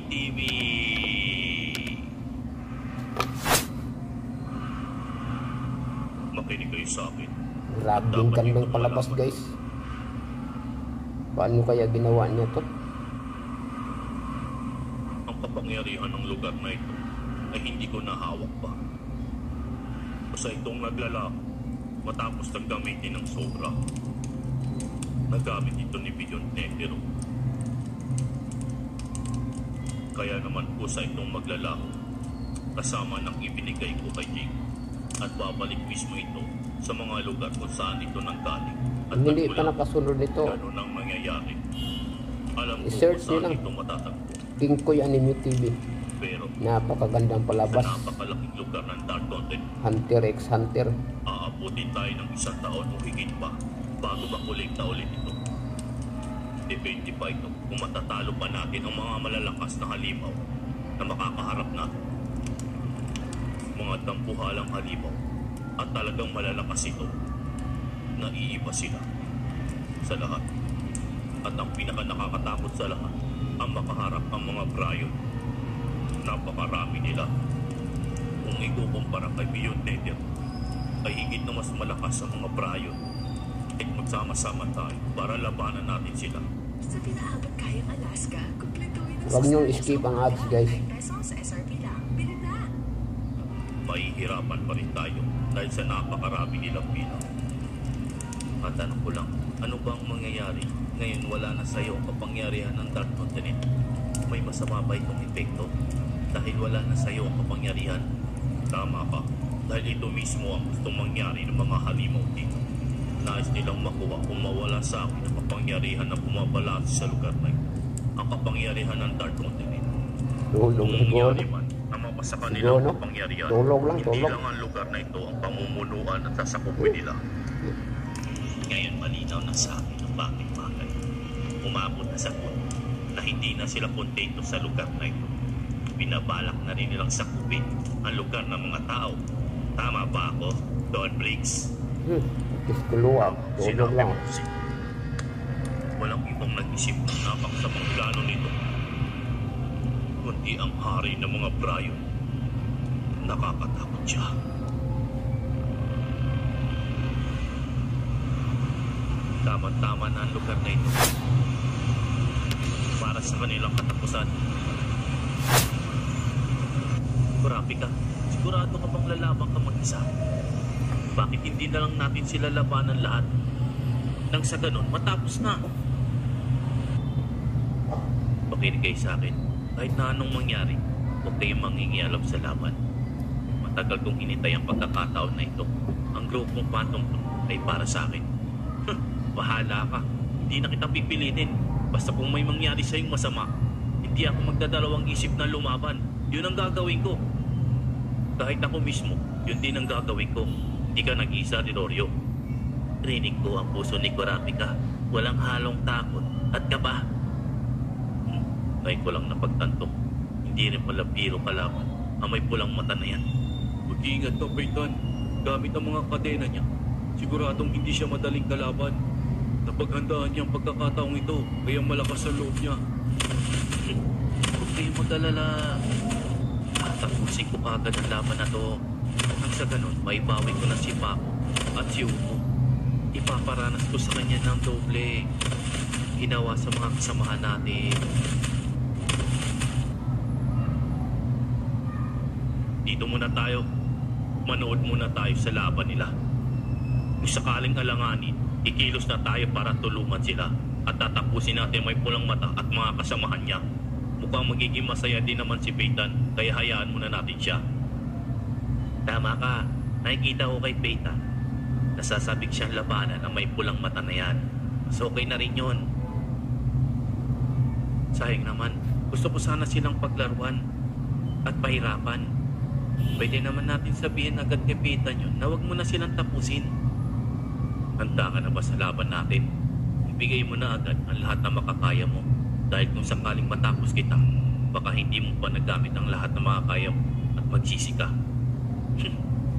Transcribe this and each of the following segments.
TV. Makinig kayo sa akin. Grabe yung gandang palabas, guys. Paano kaya ginawa niya to? Ang kapangyarihan ng lugar na ito ay hindi ko nahawak pa. Basta itong naglalako matapos ng gamitin ng sobra. Nagamit ito ni Beyond Negro. Kaya naman po sa itong maglalako kasama ng ibinigay ko kay Jake at babalik mismo ito sa mga lugar kung saan ito nanggaling. At Hindi pa nakasunod nito. ganun ang mangyayari. Alam ko I-search kung saan niyo lang. ito matatagpo. Kingkoy Anime TV. Pero Napakagandang palabas. sa napakalaking lugar ng dark content, Hunter x Hunter. aabutin tayo ng 1 taon o higit pa bago makolekta ulit ito. Depende pa ito kung matatalo pa natin ang mga malalakas na halimaw na makakaharap natin. Mga dampuhalang halimaw at talagang malalakas ito. Naiiba sila sa lahat. At ang pinaka nakakatakot sa lahat, ang makaharap ang mga Brion. Napakarami nila. Kung ikukumpara kay Beyond Nether, ay higit na mas malakas ang mga Brion. At magsama-sama tayo para labanan natin sila. Sa pinahabot kayang Alaska, kumpletuhin ang Huwag niyong skip ang ads, guys. pesos sa SRP lang. Bili na! Mahihirapan pa rin tayo dahil sa napakarami nilang bilang. At tanong ko lang, ano bang mangyayari ngayon wala na sa'yo ang kapangyarihan ng Dark Continent? May masama ba itong epekto dahil wala na sa'yo ang kapangyarihan? Tama ka, dahil ito mismo ang gustong mangyari ng mga halimaw dito. Nais nilang makuha kung mawala sa akin ang kapangyarihan na bumabalanse sa lugar na ito. Ang kapangyarihan ng Dark Continent. Tulog Kung siguro. mangyari man na mapasa kanilang Siguro, no? kapangyarihan, Tulog lang, hindi tulog. lang ang lugar na ito ang pamumunuan at sasakupin nila. Ngayon malinaw na sa akin ang bagay. Umabot na sa punto na hindi na sila kontento sa lugar na ito. Binabalak na rin nilang sakupin ang lugar ng mga tao. Tama ba ako, Don Briggs? Kiskuluwa. Tulog lang. Walang ibang nag-isip ng napakasamang plano nito, kundi ang hari ng mga Brion. Nakakatakot siya. Tama-tama na ang lugar na ito para sa kanilang katapusan. Grabe ka. Sigurado ka bang lalaban ka mag-isa? Bakit hindi na lang natin sila labanan lahat? Nang sa ganun, matapos na. Makinig kayo sa akin. Kahit na anong mangyari, huwag kayong mangingialam sa laban. Matagal kong hinintay ang pagkakataon na ito. Ang grupong Phantom ay para sa akin. Bahala ka. Hindi na kita pipilitin. Basta kung may mangyari sa'yong masama, hindi ako magdadalawang isip na lumaban. Yun ang gagawin ko. Kahit ako mismo, yun din ang gagawin ko. Hindi ka nag-iisa, Rilorio. Rinig ko ang puso ni Kurapika. Walang halong takot at kaba. Ngayon ko lang napagtanto. Hindi rin pala biro kalaban ang may pulang mata na yan. Mag-iingat ka, Peyton. Gamit ang mga kadena niya. Siguradong hindi siya madaling kalaban. Napaghandaan niya ang pagkakataong ito, kaya malakas ang loob niya. Huwag kayong mag-alala. Tapusin ko agad ang laban na to. Nang sa ganun, maibawi ko na si Paco at si Umo. Ipaparanas ko sa kanya ng doble. Ginawa sa mga kasamahan natin. Dito muna tayo. Manood muna tayo sa laban nila. Kung sakaling alanganin, ikilos na tayo para tulungan sila at tatapusin natin may pulang mata at mga kasamahan niya. Mukhang magiging masaya din naman si Peyton, kaya hayaan muna natin siya. Tama ka. Nakikita ko kay Peyton. Nasasabik siyang labanan ang may pulang mata na yan. So okay na rin yun. Sayang naman, gusto ko sana silang paglaruan at pahirapan. Pwede naman natin sabihin agad kay Peyton yun na wag mo na silang tapusin. Handa ka na ba sa laban natin? Ibigay mo na agad ang lahat na makakaya mo. Dahil kung sakaling matapos kita, baka hindi mo pa nagamit ang lahat na makakaya mo at magsisi ka.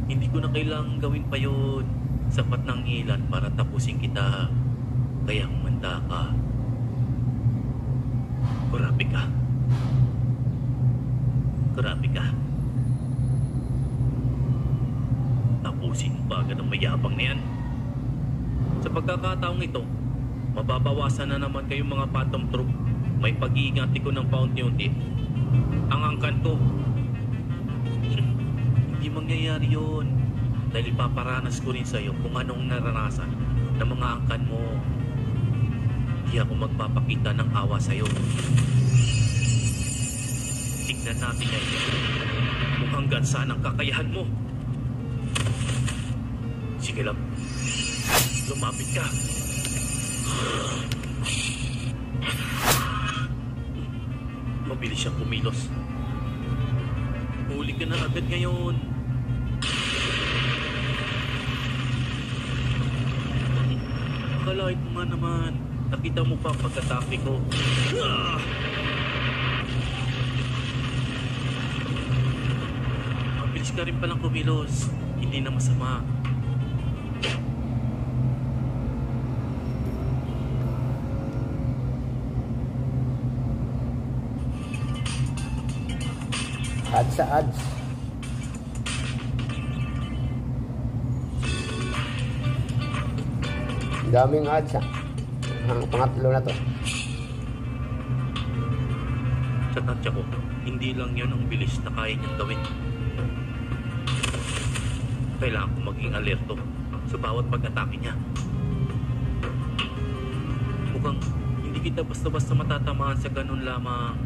Hindi ko na kailangang gawin pa yun. Sapat ng ilan para tapusin kita. Kaya humanda ka. Grabe ka. mayabang na yan. Sa pagkakataong ito, mababawasan na naman kayong mga phantom troop. May pag-iingati ko ng paunti-unti. Ang angkan ko. Hindi mangyayari yun. Dahil ipaparanas ko rin sa'yo kung anong naranasan ng mga angkan mo. Hindi ako magpapakita ng awa sa'yo. Tignan natin ngayon kung hanggang saan ang kakayahan mo. Sige lang. Lumapit ka. Mabilis siyang kumilos. Huli ka na agad ngayon. Akalain mo nga naman. Nakita mo pa pagkatake ko. Mabilis ka rin palang kumilos. Hindi na masama. Ads sa ads. Daming ads ha. Ang pangatlo na to. Sa tansya ko, hindi lang yun ang bilis na kaya niyang gawin. Kailangan ko maging alerto sa bawat pag-atake niya. Mukhang hindi kita basta-basta matatamaan sa ganun lamang.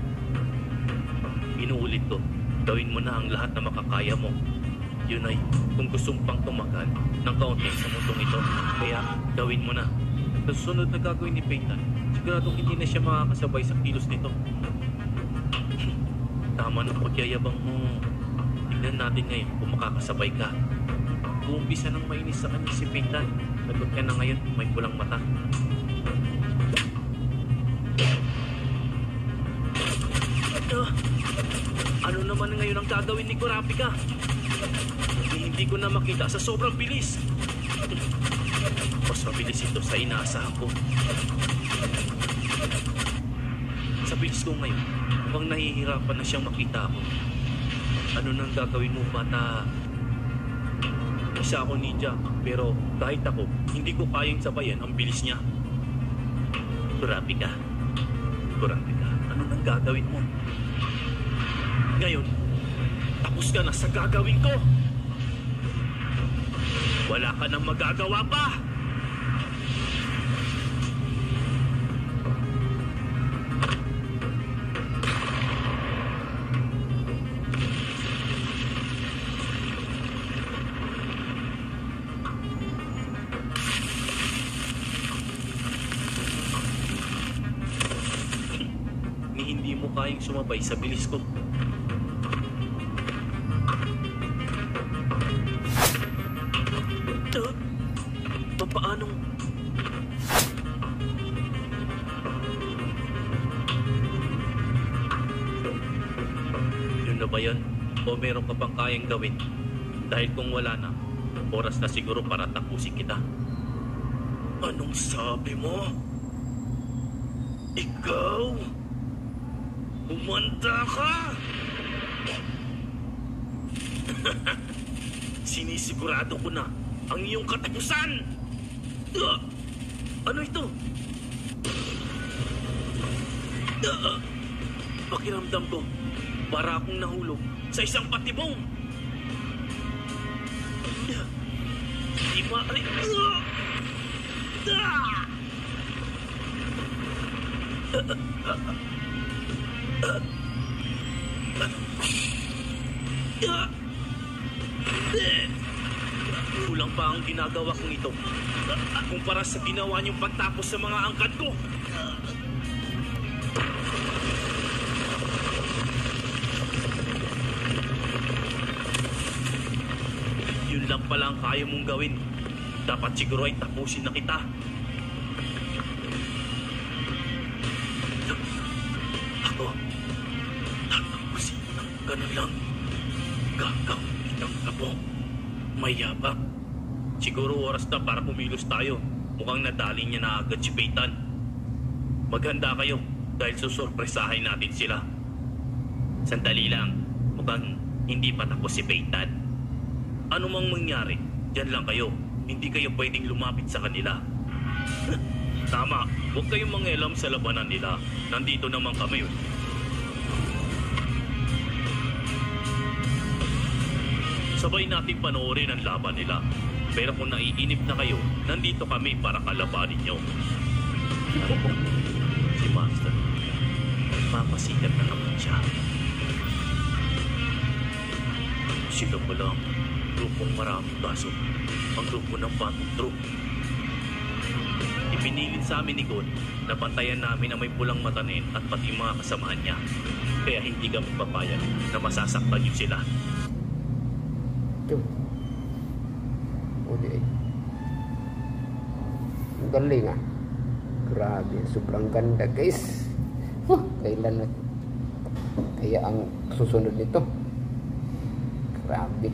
Inuulit ko, gawin mo na ang lahat na makakaya mo. Yun ay kung gusto pang tumagal ng kaunti sa mundong ito. Kaya gawin mo na. Sa susunod na gagawin ni Peyton, siguradong hindi na siya makakasabay sa kilos nito. Tama ng pagyayabang mo. Tignan natin ngayon kung makakasabay ka. Uumpisa nang mainis sa kanya si Peyton. Lagot ka na ngayon, may pulang mata. Ano naman ngayon ang gagawin ni Kurapika? Hindi ko na makita sa sobrang bilis. Mas mabilis ito sa inaasahan ko. Sa bilis ko ngayon, mukhang nahihirapan na siyang makita ako. Ano nang gagawin mo, bata? Isa ako ninja, pero kahit ako, hindi ko kayang sabayan ang bilis niya. Kurapika. Kurapika, ano nang gagawin mo? Ngayon, tapos ka na sa gagawin ko. Wala ka nang magagawa pa. Ni hindi mo kayang sumabay sa bilis ko. Paanong... Yun na ba yan? O meron ka pang kayang gawin? Dahil kung wala na, oras na siguro para tapusin kita. Anong sabi mo? Ikaw? Umanda ka? Sinisigurado ko na ang iyong katapusan! Ano ito? Pakiramdam ko, para akong nahulog sa isang patibong. Di maaari. Kulang pa ang ginagawa kong ito kumpara sa ginawa niyong pagtapos sa mga angkat ko. Yun lang pala ang kaya mong gawin. Dapat siguro ay tapusin na kita. Ako, tatapusin mo ng ganun lang. Gagawin kitang abo. Mayabang. Siguro oras na para pumilos tayo. Mukhang nadali niya na agad si Peyton. Maghanda kayo dahil susurpresahin natin sila. Sandali lang. Mukhang hindi pa tapos si Peyton. Ano mang mangyari, dyan lang kayo. hindi kayo pwedeng lumapit sa kanila. Tama, huwag kayong mangialam sa labanan nila. Nandito naman kami. Sabay natin panoorin ang laban nila. Pero kung naiinip na kayo, nandito kami para kalabanin nyo. Si Master, nagpapasikat na naman siya. Sila pala ang grupong maraming baso. Ang grupo ng Phantom Troop. Ipinilit sa amin ni God na bantayan namin ang may pulang matanin at pati mga kasamahan niya. Kaya hindi kami papayag na masasaktan niyo sila. Ito. O di. Ang galing ah. Grabe, sobrang ganda guys. Kailan na. Kaya ang susunod nito. Grabe.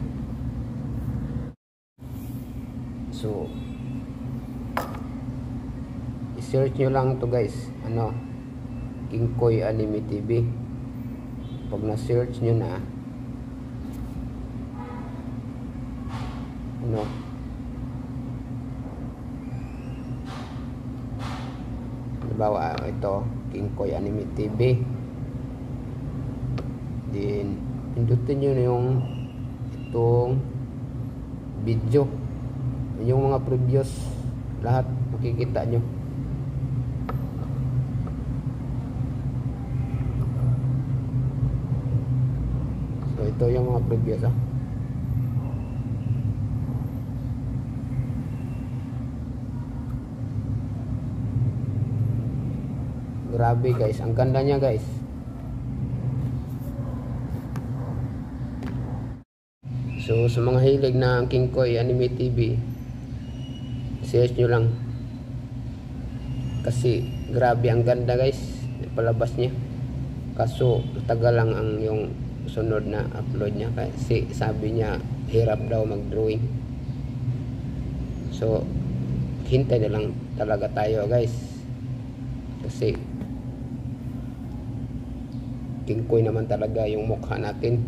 So, i-search nyo lang to guys. Ano? King Koy Anime TV. Pag na-search nyo na, ano? Halimbawa, ito, King Koy Anime TV. Then, pindutin nyo na yung itong video. Yung mga previous, lahat makikita nyo. So, ito yung mga previous ah. Grabe guys, ang ganda niya guys. So sa mga hilig na King Koy Anime TV, search nyo lang. Kasi grabe ang ganda guys, palabas niya. Kaso tagal lang ang yung sunod na upload niya kasi sabi niya hirap daw mag-drawing. So hintay na lang talaga tayo guys. Kasi King Koy naman talaga yung mukha natin.